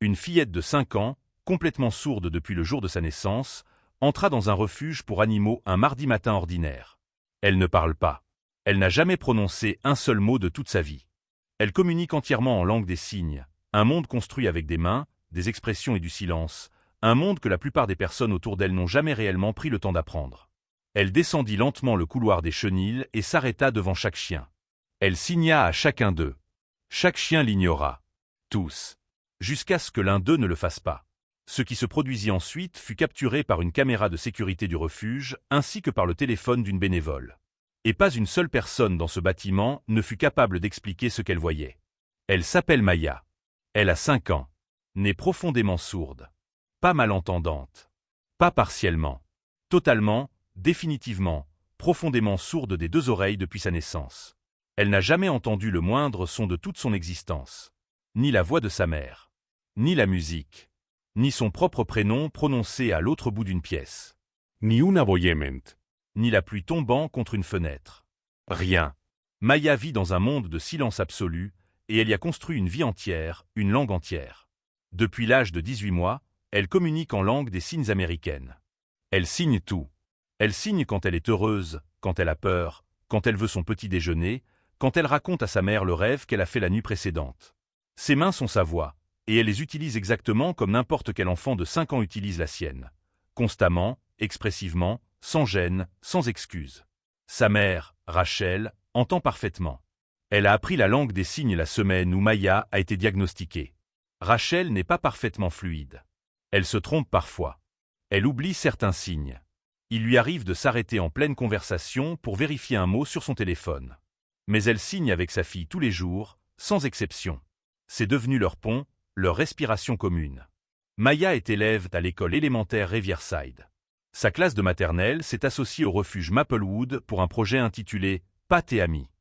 Une fillette de 5 ans, complètement sourde depuis le jour de sa naissance, entra dans un refuge pour animaux un mardi matin ordinaire. Elle ne parle pas. Elle n'a jamais prononcé un seul mot de toute sa vie. Elle communique entièrement en langue des signes, un monde construit avec des mains, des expressions et du silence, un monde que la plupart des personnes autour d'elle n'ont jamais réellement pris le temps d'apprendre. Elle descendit lentement le couloir des chenils et s'arrêta devant chaque chien. Elle signa à chacun d'eux. Chaque chien l'ignora. Tous. Jusqu'à ce que l'un d'eux ne le fasse pas. Ce qui se produisit ensuite fut capturé par une caméra de sécurité du refuge ainsi que par le téléphone d'une bénévole. Et pas une seule personne dans ce bâtiment ne fut capable d'expliquer ce qu'elle voyait. Elle s'appelle Maya. Elle a 5 ans. Née profondément sourde. Pas malentendante. Pas partiellement. Totalement, définitivement, profondément sourde des 2 oreilles depuis sa naissance. Elle n'a jamais entendu le moindre son de toute son existence. Ni la voix de sa mère. Ni la musique. Ni son propre prénom prononcé à l'autre bout d'une pièce. Ni un abolliment. Ni la pluie tombant contre une fenêtre. Rien. Maya vit dans un monde de silence absolu, et elle y a construit une vie entière, une langue entière. Depuis l'âge de 18 mois, elle communique en langue des signes américaines. Elle signe tout. Elle signe quand elle est heureuse, quand elle a peur, quand elle veut son petit déjeuner, quand elle raconte à sa mère le rêve qu'elle a fait la nuit précédente. Ses mains sont sa voix, et elle les utilise exactement comme n'importe quel enfant de 5 ans utilise la sienne. Constamment, expressivement, sans gêne, sans excuse. Sa mère, Rachel, entend parfaitement. Elle a appris la langue des signes la semaine où Maya a été diagnostiquée. Rachel n'est pas parfaitement fluide. Elle se trompe parfois. Elle oublie certains signes. Il lui arrive de s'arrêter en pleine conversation pour vérifier un mot sur son téléphone. Mais elle signe avec sa fille tous les jours, sans exception. C'est devenu leur pont, leur respiration commune. Maya est élève à l'école élémentaire Riverside. Sa classe de maternelle s'est associée au refuge Maplewood pour un projet intitulé « Pat et amis ».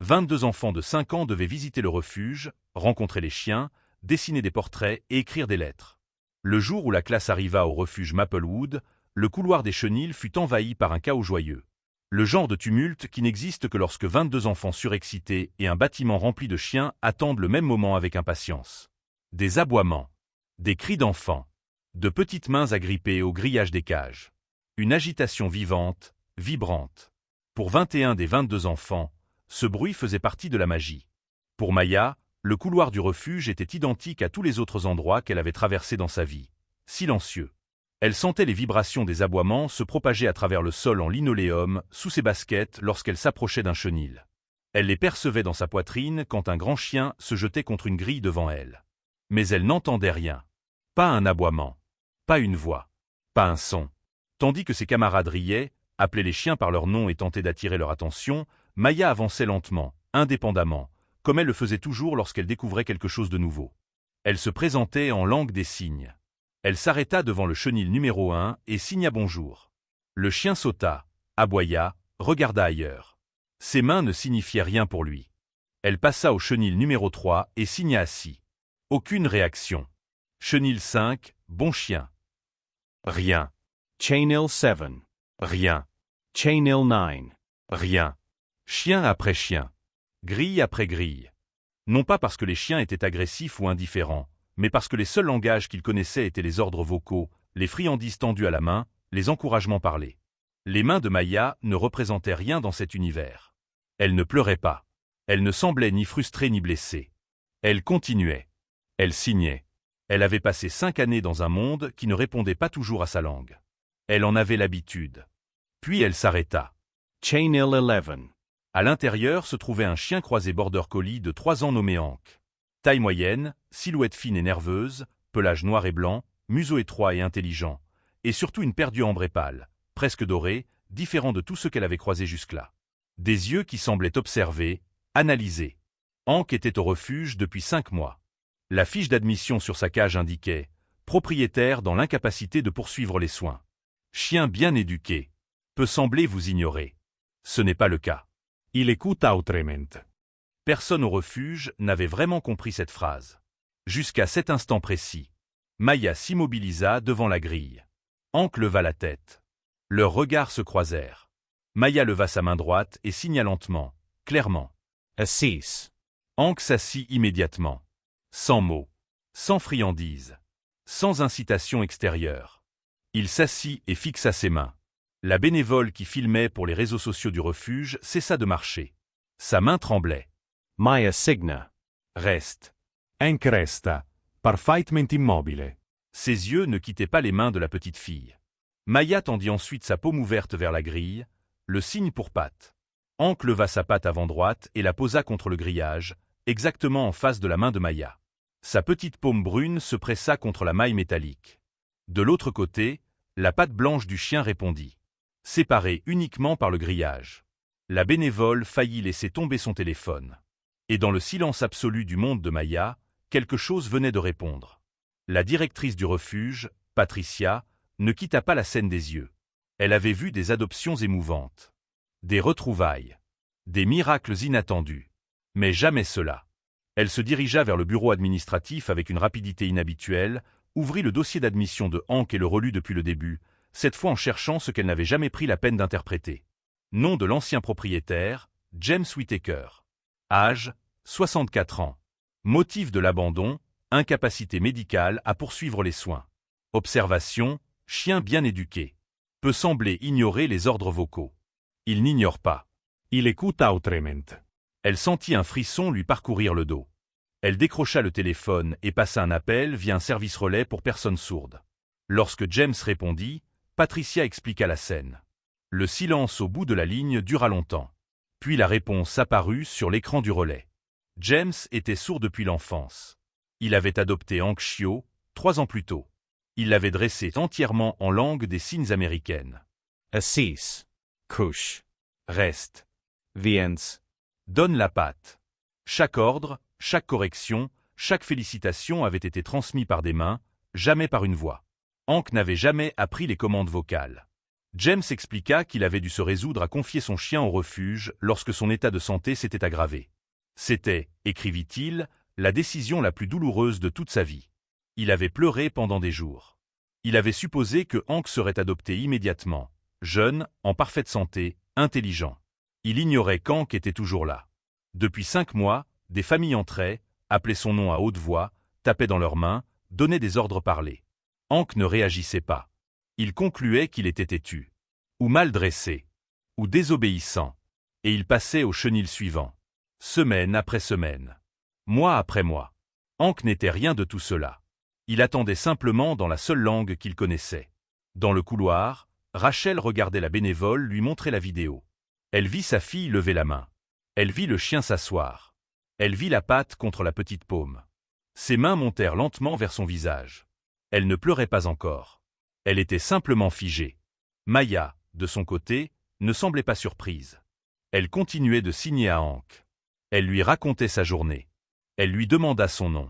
22 enfants de 5 ans devaient visiter le refuge, rencontrer les chiens, dessiner des portraits et écrire des lettres. Le jour où la classe arriva au refuge Maplewood, le couloir des chenils fut envahi par un chaos joyeux. Le genre de tumulte qui n'existe que lorsque 22 enfants surexcités et un bâtiment rempli de chiens attendent le même moment avec impatience. Des aboiements. Des cris d'enfants. De petites mains agrippées au grillage des cages. Une agitation vivante, vibrante. Pour 21 des 22 enfants, ce bruit faisait partie de la magie. Pour Maya, le couloir du refuge était identique à tous les autres endroits qu'elle avait traversés dans sa vie. Silencieux. Elle sentait les vibrations des aboiements se propager à travers le sol en linoléum, sous ses baskets lorsqu'elle s'approchait d'un chenil. Elle les percevait dans sa poitrine quand un grand chien se jetait contre une grille devant elle. Mais elle n'entendait rien. Pas un aboiement. Pas une voix. Pas un son. Tandis que ses camarades riaient, appelaient les chiens par leur nom et tentaient d'attirer leur attention, Maya avançait lentement, indépendamment, comme elle le faisait toujours lorsqu'elle découvrait quelque chose de nouveau. Elle se présentait en langue des signes. Elle s'arrêta devant le chenil numéro 1 et signa bonjour. Le chien sauta, aboya, regarda ailleurs. Ses mains ne signifiaient rien pour lui. Elle passa au chenil numéro 3 et signa assis. Aucune réaction. Chenil 5, bon chien. Rien. Chenil 7. Rien. Chenil 9. Rien. Chien après chien. Grille après grille. Non pas parce que les chiens étaient agressifs ou indifférents, mais parce que les seuls langages qu'ils connaissaient étaient les ordres vocaux, les friandises tendues à la main, les encouragements parlés. Les mains de Maya ne représentaient rien dans cet univers. Elle ne pleurait pas. Elle ne semblait ni frustrée ni blessée. Elle continuait. Elle signait. Elle avait passé 5 années dans un monde qui ne répondait pas toujours à sa langue. Elle en avait l'habitude. Puis elle s'arrêta. Chenil 11. À l'intérieur se trouvait un chien croisé border collie de 3 ans nommé Hank. Taille moyenne, silhouette fine et nerveuse, pelage noir et blanc, museau étroit et intelligent, et surtout une paire d'yeux ambrés pâles, presque dorés, différents de tous ceux qu'elle avait croisés jusque-là. Des yeux qui semblaient observer, analyser. Hank était au refuge depuis 5 mois. La fiche d'admission sur sa cage indiquait « Propriétaire dans l'incapacité de poursuivre les soins ». Chien bien éduqué. Peut sembler vous ignorer. Ce n'est pas le cas. Il écoute autrement. Personne au refuge n'avait vraiment compris cette phrase. Jusqu'à cet instant précis. Maya s'immobilisa devant la grille. Hank leva la tête. Leurs regards se croisèrent. Maya leva sa main droite et signa lentement, clairement. Assis. Hank s'assit immédiatement. Sans mots. sans friandise, sans incitation extérieure. Il s'assit et fixa ses mains. La bénévole qui filmait pour les réseaux sociaux du refuge cessa de marcher. Sa main tremblait. Maya signa. Reste. Encresta. Parfaitement immobile. Ses yeux ne quittaient pas les mains de la petite fille. Maya tendit ensuite sa paume ouverte vers la grille, le signe pour patte. Hank leva sa patte avant droite et la posa contre le grillage, exactement en face de la main de Maya. Sa petite paume brune se pressa contre la maille métallique. De l'autre côté, la patte blanche du chien répondit. Séparée uniquement par le grillage. La bénévole faillit laisser tomber son téléphone. Et dans le silence absolu du monde de Maya, quelque chose venait de répondre. La directrice du refuge, Patricia, ne quitta pas la scène des yeux. Elle avait vu des adoptions émouvantes. Des retrouvailles. Des miracles inattendus. Mais jamais cela. Elle se dirigea vers le bureau administratif avec une rapidité inhabituelle, ouvrit le dossier d'admission de Hank et le relut depuis le début, cette fois en cherchant ce qu'elle n'avait jamais pris la peine d'interpréter. Nom de l'ancien propriétaire, James Whittaker. Âge, 64 ans. Motif de l'abandon, incapacité médicale à poursuivre les soins. Observation, chien bien éduqué. Peut sembler ignorer les ordres vocaux. Il n'ignore pas. Il écoute autrement. Elle sentit un frisson lui parcourir le dos. Elle décrocha le téléphone et passa un appel via un service relais pour personnes sourdes. Lorsque James répondit, Patricia expliqua la scène. Le silence au bout de la ligne dura longtemps. Puis la réponse apparut sur l'écran du relais. James était sourd depuis l'enfance. Il avait adopté Hank Chio, 3 ans plus tôt. Il l'avait dressé entièrement en langue des signes américaine. Assis. Couche. Reste. Viens. Donne la patte. Chaque ordre, chaque correction, chaque félicitation avait été transmis par des mains, jamais par une voix. Hank n'avait jamais appris les commandes vocales. James expliqua qu'il avait dû se résoudre à confier son chien au refuge lorsque son état de santé s'était aggravé. C'était, écrivit-il, la décision la plus douloureuse de toute sa vie. Il avait pleuré pendant des jours. Il avait supposé que Hank serait adopté immédiatement, jeune, en parfaite santé, intelligent. Il ignorait qu'Hank était toujours là. Depuis 5 mois, des familles entraient, appelaient son nom à haute voix, tapaient dans leurs mains, donnaient des ordres parlés. Hank ne réagissait pas. Il concluait qu'il était têtu, ou mal dressé, ou désobéissant, et il passait au chenil suivant. Semaine après semaine. Mois après mois. Hank n'était rien de tout cela. Il attendait simplement dans la seule langue qu'il connaissait. Dans le couloir, Rachel regardait la bénévole lui montrer la vidéo. Elle vit sa fille lever la main. Elle vit le chien s'asseoir. Elle vit la patte contre la petite paume. Ses mains montèrent lentement vers son visage. Elle ne pleurait pas encore. Elle était simplement figée. Maya, de son côté, ne semblait pas surprise. Elle continuait de signer à Hank. Elle lui racontait sa journée. Elle lui demanda son nom.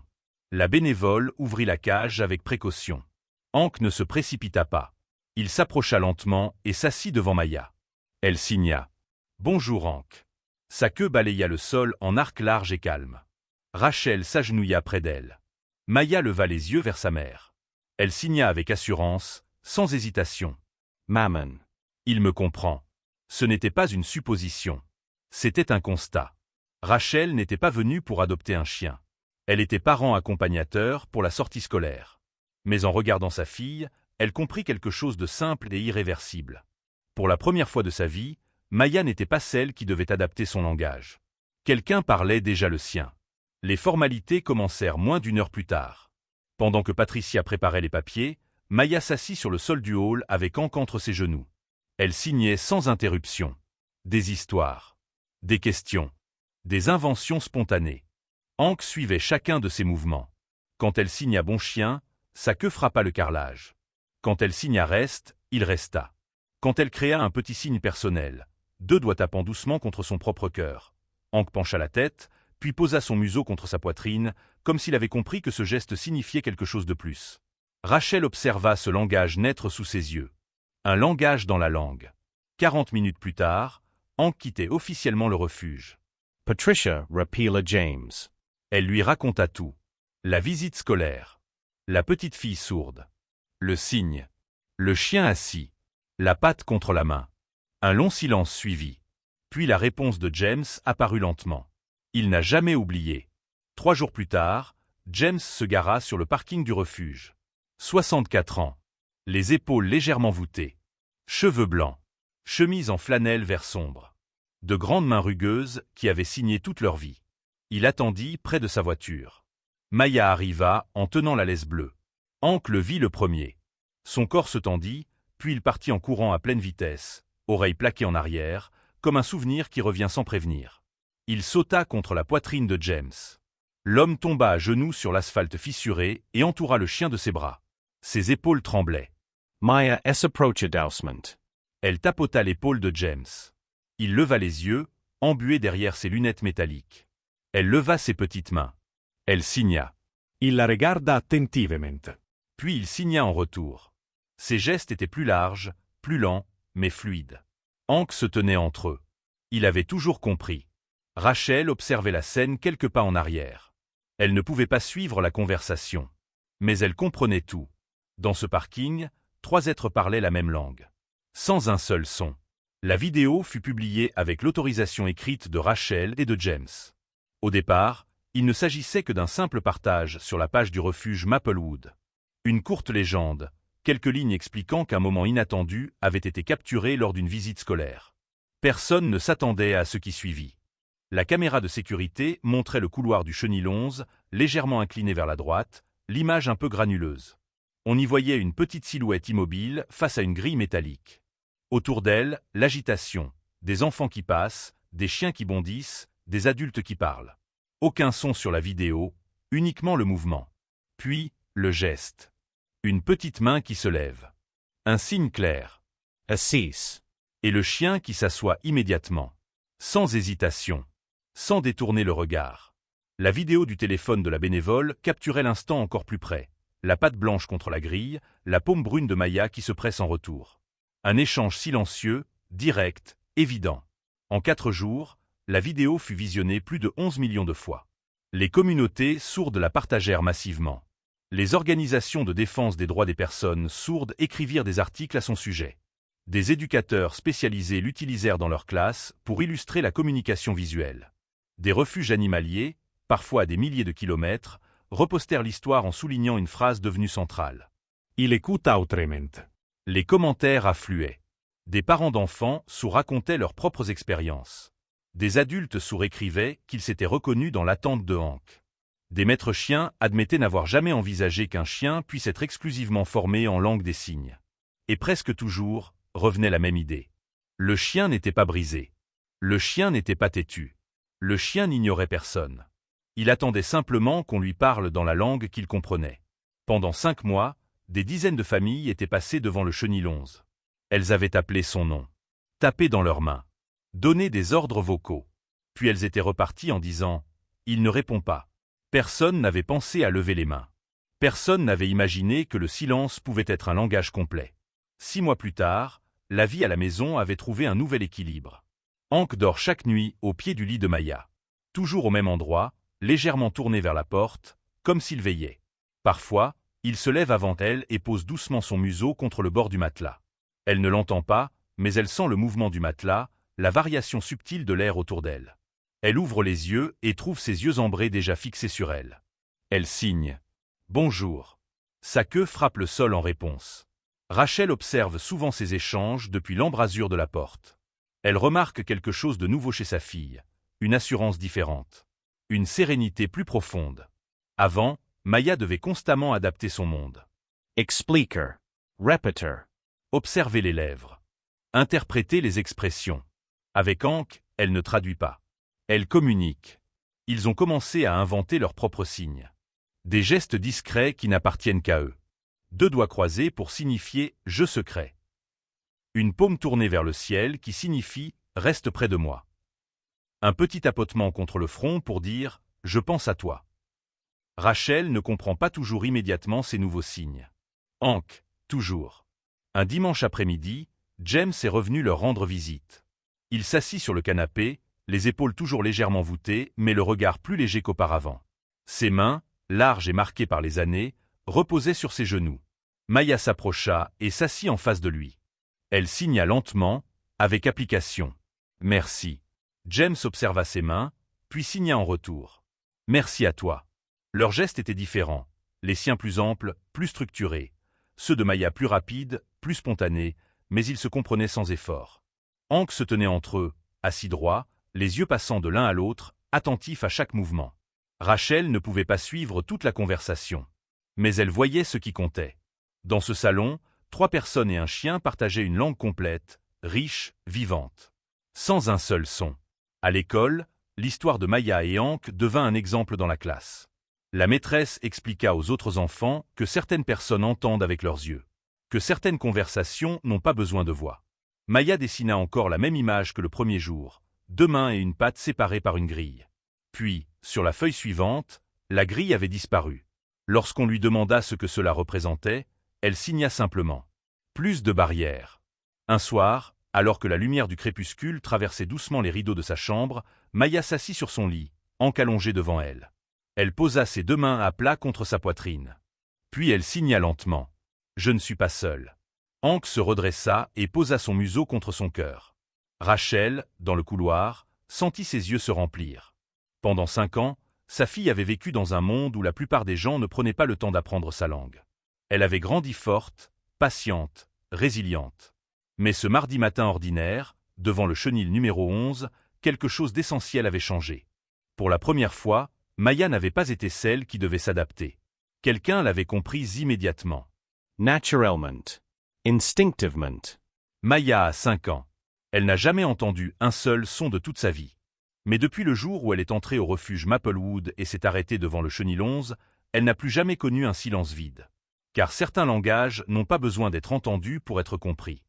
La bénévole ouvrit la cage avec précaution. Hank ne se précipita pas. Il s'approcha lentement et s'assit devant Maya. Elle signa. « Bonjour Hank ». Sa queue balaya le sol en arc large et calme. Rachel s'agenouilla près d'elle. Maya leva les yeux vers sa mère. Elle signa avec assurance, sans hésitation. « Maman. » Il me comprend. Ce n'était pas une supposition. C'était un constat. Rachel n'était pas venue pour adopter un chien. Elle était parent accompagnateur pour la sortie scolaire. Mais en regardant sa fille, elle comprit quelque chose de simple et irréversible. Pour la première fois de sa vie, Maya n'était pas celle qui devait adapter son langage. Quelqu'un parlait déjà le sien. Les formalités commencèrent moins d'1 heure plus tard. Pendant que Patricia préparait les papiers, Maya s'assit sur le sol du hall avec Hank entre ses genoux. Elle signait sans interruption. Des histoires. Des questions. Des inventions spontanées. Hank suivait chacun de ses mouvements. Quand elle signa bon chien, sa queue frappa le carrelage. Quand elle signa reste, il resta. Quand elle créa un petit signe personnel, 2 doigts tapant doucement contre son propre cœur, Hank pencha la tête, puis posa son museau contre sa poitrine, comme s'il avait compris que ce geste signifiait quelque chose de plus. Rachel observa ce langage naître sous ses yeux. Un langage dans la langue. 40 minutes plus tard, Hank quittait officiellement le refuge. Patricia repeala James. Elle lui raconta tout. La visite scolaire. La petite fille sourde. Le signe. Le chien assis. La patte contre la main. Un long silence suivit. Puis la réponse de James apparut lentement. Il n'a jamais oublié. 3 jours plus tard, James se gara sur le parking du refuge. 64 ans. Les épaules légèrement voûtées. Cheveux blancs. Chemise en flanelle vert sombre. De grandes mains rugueuses qui avaient signé toute leur vie. Il attendit près de sa voiture. Maya arriva en tenant la laisse bleue. Hank le vit le premier. Son corps se tendit, puis il partit en courant à pleine vitesse, oreilles plaquées en arrière, comme un souvenir qui revient sans prévenir. Il sauta contre la poitrine de James. L'homme tomba à genoux sur l'asphalte fissuré et entoura le chien de ses bras. Ses épaules tremblaient. Maya approached Ausment. Elle tapota l'épaule de James. Il leva les yeux, embué derrière ses lunettes métalliques. Elle leva ses petites mains. Elle signa. Il la regarda attentivement. Puis il signa en retour. Ses gestes étaient plus larges, plus lents, mais fluides. Hank se tenait entre eux. Il avait toujours compris. Rachel observait la scène quelques pas en arrière. Elle ne pouvait pas suivre la conversation. Mais elle comprenait tout. Dans ce parking, 3 êtres parlaient la même langue. Sans un seul son. La vidéo fut publiée avec l'autorisation écrite de Rachel et de James. Au départ, il ne s'agissait que d'un simple partage sur la page du refuge Maplewood. Une courte légende, quelques lignes expliquant qu'un moment inattendu avait été capturé lors d'une visite scolaire. Personne ne s'attendait à ce qui suivit. La caméra de sécurité montrait le couloir du chenil 11, légèrement incliné vers la droite, l'image un peu granuleuse. On y voyait une petite silhouette immobile face à une grille métallique. Autour d'elle, l'agitation, des enfants qui passent, des chiens qui bondissent, des adultes qui parlent. Aucun son sur la vidéo, uniquement le mouvement. Puis, le geste. Une petite main qui se lève. Un signe clair. A cease. Et le chien qui s'assoit immédiatement. Sans hésitation. Sans détourner le regard. La vidéo du téléphone de la bénévole capturait l'instant encore plus près. La patte blanche contre la grille, la paume brune de Maya qui se presse en retour. Un échange silencieux, direct, évident. En 4 jours, la vidéo fut visionnée plus de 11 millions de fois. Les communautés sourdes la partagèrent massivement. Les organisations de défense des droits des personnes sourdes écrivirent des articles à son sujet. Des éducateurs spécialisés l'utilisèrent dans leurs classes pour illustrer la communication visuelle. Des refuges animaliers, parfois à des milliers de kilomètres, repostèrent l'histoire en soulignant une phrase devenue centrale. Il écouta autrement. Les commentaires affluaient. Des parents d'enfants sous-racontaient leurs propres expériences. Des adultes sous-écrivaient qu'ils s'étaient reconnus dans l'attente de Hank. Des maîtres chiens admettaient n'avoir jamais envisagé qu'un chien puisse être exclusivement formé en langue des signes. Et presque toujours, revenait la même idée. Le chien n'était pas brisé. Le chien n'était pas têtu. Le chien n'ignorait personne. Il attendait simplement qu'on lui parle dans la langue qu'il comprenait. Pendant 5 mois, des dizaines de familles étaient passées devant le chenil 11. Elles avaient appelé son nom, tapé dans leurs mains, donné des ordres vocaux. Puis elles étaient reparties en disant « Il ne répond pas ». Personne n'avait pensé à lever les mains. Personne n'avait imaginé que le silence pouvait être un langage complet. 6 mois plus tard, la vie à la maison avait trouvé un nouvel équilibre. Hank dort chaque nuit au pied du lit de Maya. Toujours au même endroit, légèrement tourné vers la porte, comme s'il veillait. Parfois, il se lève avant elle et pose doucement son museau contre le bord du matelas. Elle ne l'entend pas, mais elle sent le mouvement du matelas, la variation subtile de l'air autour d'elle. Elle ouvre les yeux et trouve ses yeux ambrés déjà fixés sur elle. Elle signe. « Bonjour ». Sa queue frappe le sol en réponse. Rachel observe souvent ces échanges depuis l'embrasure de la porte. Elle remarque quelque chose de nouveau chez sa fille, une assurance différente, une sérénité plus profonde. Avant, Maya devait constamment adapter son monde. Expliquer. Repeater. Observer les lèvres. Interpréter les expressions. Avec Hank, elle ne traduit pas. Elle communique. Ils ont commencé à inventer leurs propres signes. Des gestes discrets qui n'appartiennent qu'à eux. 2 doigts croisés pour signifier « je secret ». Une paume tournée vers le ciel qui signifie « reste près de moi ». Un petit tapotement contre le front pour dire « je pense à toi ». Rachel ne comprend pas toujours immédiatement ces nouveaux signes. Hank, toujours. Un dimanche après-midi, James est revenu leur rendre visite. Il s'assit sur le canapé, les épaules toujours légèrement voûtées, mais le regard plus léger qu'auparavant. Ses mains, larges et marquées par les années, reposaient sur ses genoux. Maya s'approcha et s'assit en face de lui. Elle signa lentement, avec application. « Merci ». James observa ses mains, puis signa en retour. « Merci à toi ». Leurs gestes étaient différents, les siens plus amples, plus structurés, ceux de Maya plus rapides, plus spontanés, mais ils se comprenaient sans effort. Hank se tenait entre eux, assis droit, les yeux passant de l'un à l'autre, attentifs à chaque mouvement. Rachel ne pouvait pas suivre toute la conversation. Mais elle voyait ce qui comptait. Dans ce salon, 3 personnes et un chien partageaient une langue complète, riche, vivante. Sans un seul son. À l'école, l'histoire de Maya et Hank devint un exemple dans la classe. La maîtresse expliqua aux autres enfants que certaines personnes entendent avec leurs yeux, que certaines conversations n'ont pas besoin de voix. Maya dessina encore la même image que le premier jour, 2 mains et une patte séparées par une grille. Puis, sur la feuille suivante, la grille avait disparu. Lorsqu'on lui demanda ce que cela représentait, elle signa simplement. Plus de barrières. Un soir, alors que la lumière du crépuscule traversait doucement les rideaux de sa chambre, Maya s'assit sur son lit, Hank allongé devant elle. Elle posa ses 2 mains à plat contre sa poitrine. Puis elle signa lentement. « Je ne suis pas seule. » Hank se redressa et posa son museau contre son cœur. Rachel, dans le couloir, sentit ses yeux se remplir. Pendant 5 ans, sa fille avait vécu dans un monde où la plupart des gens ne prenaient pas le temps d'apprendre sa langue. Elle avait grandi forte, patiente, résiliente. Mais ce mardi matin ordinaire, devant le chenil numéro 11, quelque chose d'essentiel avait changé. Pour la première fois, Maya n'avait pas été celle qui devait s'adapter. Quelqu'un l'avait comprise immédiatement. Naturellement. Instinctivement. Maya a 5 ans. Elle n'a jamais entendu un seul son de toute sa vie. Mais depuis le jour où elle est entrée au refuge Maplewood et s'est arrêtée devant le chenil 11, elle n'a plus jamais connu un silence vide. Car certains langages n'ont pas besoin d'être entendus pour être compris.